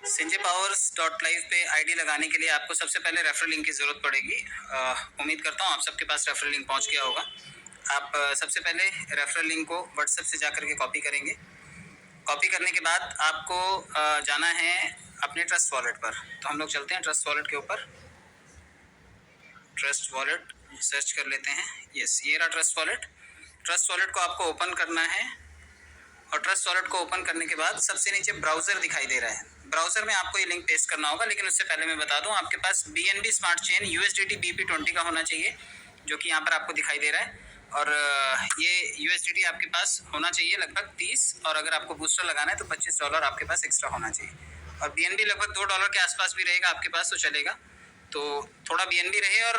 Sinjaypowers.live पे ID लगाने के लिए आपको सबसे पहले रेफरल लिंक की ज़रूरत पड़ेगी। उम्मीद करता हूँ आप सबके पास रेफरल लिंक पहुँच गया होगा। आप सबसे पहले रेफरल लिंक को व्हाट्सएप से जाकर के कॉपी करेंगे। कॉपी करने के बाद आपको जाना है अपने ट्रस्ट वॉलेट पर। तो हम लोग चलते हैं ट्रस्ट वॉलेट के ऊपर। ट्रस्ट वॉलेट सर्च कर लेते हैं। यस, ये रहा ट्रस्ट वॉलेट। ट्रस्ट वॉलेट को आपको ओपन करना है और ट्रस्ट वॉलेट को ओपन करने के बाद सबसे नीचे ब्राउज़र दिखाई दे रहा है। ब्राउज़र में आपको ये लिंक पेस्ट करना होगा, लेकिन उससे पहले मैं बता दूं आपके पास BNB smart chain USDT BP20 का होना चाहिए, जो कि यहाँ पर आपको दिखाई दे रहा है। और ये USDT आपके पास होना चाहिए लगभग 30, और अगर आपको बूस्टर लगाना है तो $25 आपके पास एक्स्ट्रा होना चाहिए। और BNB लगभग $2 के आसपास भी रहेगा आपके पास तो चलेगा। तो थोड़ा BNB रहे और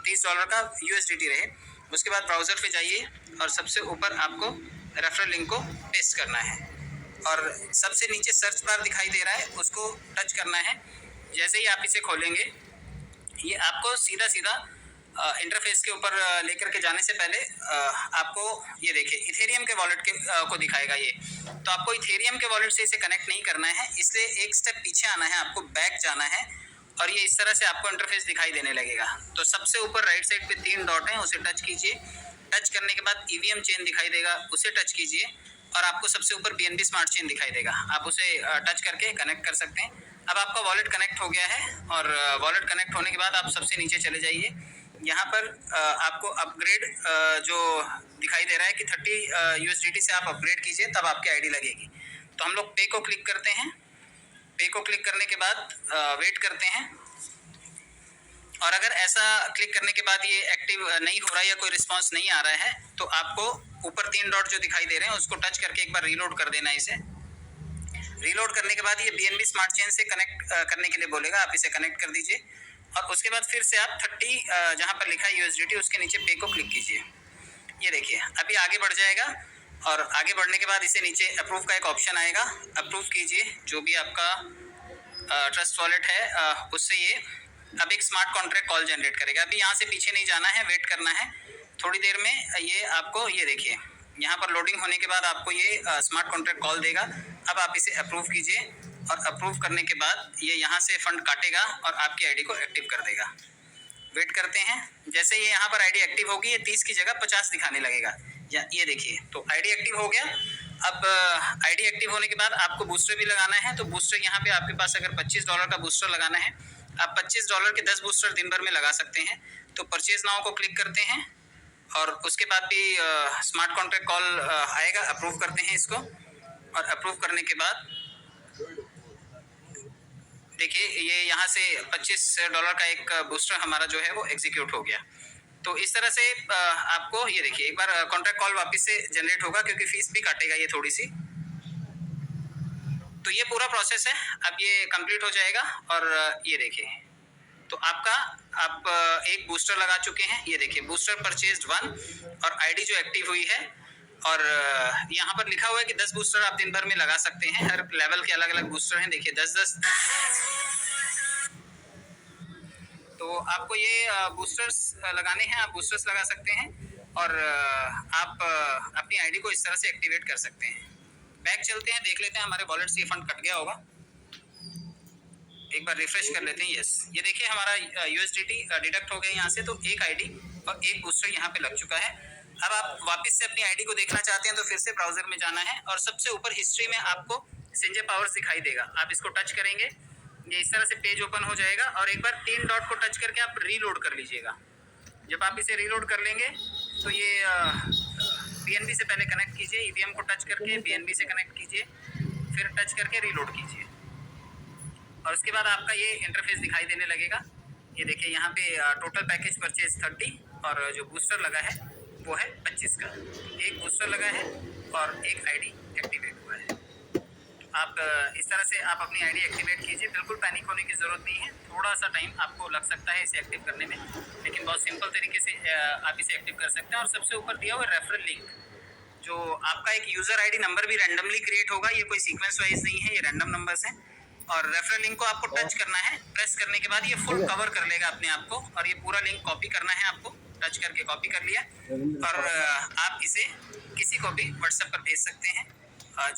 $30 का USDT रहे। उसके बाद ब्राउज़र पे जाइए और सबसे ऊपर आपको रेफरल लिंक को पेस्ट करना है और सबसे नीचे सर्च बार दिखाई दे रहा है, उसको टच करना है। जैसे ही आप इसे खोलेंगे, ये आपको सीधा सीधा इंटरफेस के ऊपर लेकर के जाने से पहले आपको ये देखिए इथेरियम के वॉलेट के को दिखाएगा ये। तो आपको इथेरियम के वॉलेट से इसे कनेक्ट नहीं करना है, इसलिए एक स्टेप पीछे आना है, आपको बैक जाना है और ये इस तरह से आपको इंटरफेस दिखाई देने लगेगा। तो सबसे ऊपर राइट साइड पे 3 डॉट हैं, उसे टच कीजिए। टच करने के बाद EVM चेन दिखाई देगा, उसे टच कीजिए और आपको सबसे ऊपर BNB स्मार्ट चेन दिखाई देगा। आप उसे टच करके कनेक्ट कर सकते हैं। अब आपका वॉलेट कनेक्ट हो गया है और वॉलेट कनेक्ट होने के बाद आप सबसे नीचे चले जाइए। यहाँ पर आपको अपग्रेड जो दिखाई दे रहा है कि 30 USDT से आप अपग्रेड कीजिए, तब आपकी आईडी लगेगी। तो हम लोग पे को क्लिक करते हैं। पे को क्लिक करने के बाद वेट करते हैं और अगर ऐसा क्लिक करने के बाद ये एक्टिव नहीं हो रहा है या कोई रिस्पांस नहीं आ रहा है, तो आपको ऊपर 3 डॉट जो दिखाई दे रहे हैं उसको टच करके एक बार रीलोड कर देना है इसे। रीलोड करने के बाद ये BNB स्मार्ट चेन से कनेक्ट करने के लिए बोलेगा, आप इसे कनेक्ट कर दीजिए और उसके बाद फिर से आप 30 जहाँ पर लिखा है USDT उसके नीचे पे को क्लिक कीजिए। ये देखिए अभी आगे बढ़ जाएगा और आगे बढ़ने के बाद इसे नीचे अप्रूव का एक ऑप्शन आएगा, अप्रूव कीजिए। जो भी आपका ट्रस्ट वॉलेट है उससे ये अब एक स्मार्ट कॉन्ट्रैक्ट कॉल जनरेट करेगा। अभी यहाँ से पीछे नहीं जाना है, वेट करना है। थोड़ी देर में ये आपको ये देखिए यहाँ पर लोडिंग होने के बाद आपको ये स्मार्ट कॉन्ट्रैक्ट कॉल देगा। अब आप इसे अप्रूव कीजिए और अप्रूव करने के बाद ये यहाँ से फंड काटेगा और आपकी आईडी को एक्टिव कर देगा। वेट करते हैं। जैसे ये यहाँ पर आईडी एक्टिव होगी, ये 30 की जगह 50 दिखाने लगेगा। या ये देखिए तो आईडी एक्टिव हो गया। अब आईडी एक्टिव होने के बाद आपको बूस्टर भी लगाना है। तो बूस्टर यहाँ पे आपके पास अगर $25 का बूस्टर लगाना है, आप $25 के 10 बूस्टर दिन भर में लगा सकते हैं। तो परचेज नाउ को क्लिक करते हैं और उसके बाद भी स्मार्ट कॉन्ट्रैक्ट कॉल आएगा, अप्रूव करते हैं इसको और अप्रूव करने के बाद देखिए ये यहाँ से $25 का एक बूस्टर हमारा जो है वो एग्जीक्यूट हो गया। तो इस तरह से आपको ये देखिए एक बार कॉन्ट्रैक्ट कॉल वापस से जनरेट होगा, क्योंकि फीस भी काटेगा ये थोड़ी सी। तो ये पूरा प्रोसेस है, अब ये कंप्लीट हो जाएगा और ये देखिए तो आपका आप एक बूस्टर लगा चुके हैं। ये देखिए बूस्टर परचेज्ड 1 और आईडी जो एक्टिव हुई है और यहाँ पर लिखा हुआ है कि 10 बूस्टर आप दिन भर में लगा सकते हैं। हर लेवल के अलग अलग बूस्टर हैं, देखिए 10-10। तो आपको ये बूस्टर्स लगाने हैं, आप बूस्टर्स लगा सकते हैं और आप अपनी आईडी को इस तरह से एक्टिवेट कर सकते हैं। बैक चलते हैं, देख लेते हैं हमारे वॉलेट से ये फंड कट गया होगा। एक बार रिफ्रेश कर लेते हैं। यस, ये देखिए हमारा USDT डिडक्ट हो गया यहाँ से। तो एक आईडी और एक बूस्टर यहाँ पे लग चुका है। अब आप वापस से अपनी आईडी को देखना चाहते हैं तो फिर से ब्राउजर में जाना है और सबसे ऊपर हिस्ट्री में आपको संजय पावर्स दिखाई देगा। आप इसको टच करेंगे, ये इस तरह से पेज ओपन हो जाएगा और एक बार 3 डॉट को टच करके आप रीलोड कर लीजिएगा। जब आप इसे रीलोड कर लेंगे तो ये BNB से पहले कनेक्ट कीजिए, EVM को टच करके BNB से कनेक्ट कीजिए, फिर टच करके रीलोड कीजिए और उसके बाद आपका ये इंटरफेस दिखाई देने लगेगा। ये देखिए यहाँ पे टोटल पैकेज परचेज 30 और जो बूस्टर लगा है वो है 25 का। एक बूस्टर लगा है और एक आईडी एक्टिवेट हुआ है। आप इस तरह से आप अपनी आईडी एक्टिवेट कीजिए। बिल्कुल पैनिक होने की ज़रूरत नहीं है, थोड़ा सा टाइम आपको लग सकता है इसे एक्टिव करने में, लेकिन बहुत सिंपल तरीके से आप इसे एक्टिव कर सकते हैं। और सबसे ऊपर दिया हुआ रेफरल लिंक, जो आपका एक यूज़र आईडी नंबर भी रैंडमली क्रिएट होगा, ये कोई सीक्वेंस वाइज नहीं है, ये रैंडम नंबर्स हैं। और रेफरल लिंक को आपको टच करना है, प्रेस करने के बाद ये फुल कवर कर लेगा अपने आप को और ये पूरा लिंक कॉपी करना है आपको। टच करके कॉपी कर लिया और आप इसे किसी को भी व्हाट्सएप पर भेज सकते हैं।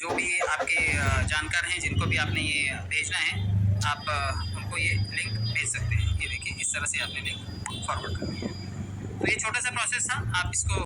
जो भी आपके जानकार हैं जिनको भी आपने ये भेजना है, आप उनको ये लिंक भेज सकते हैं। ये देखिए इस तरह से आपने लिंक फॉरवर्ड कर दिया। तो ये छोटा सा प्रोसेस था, आप इसको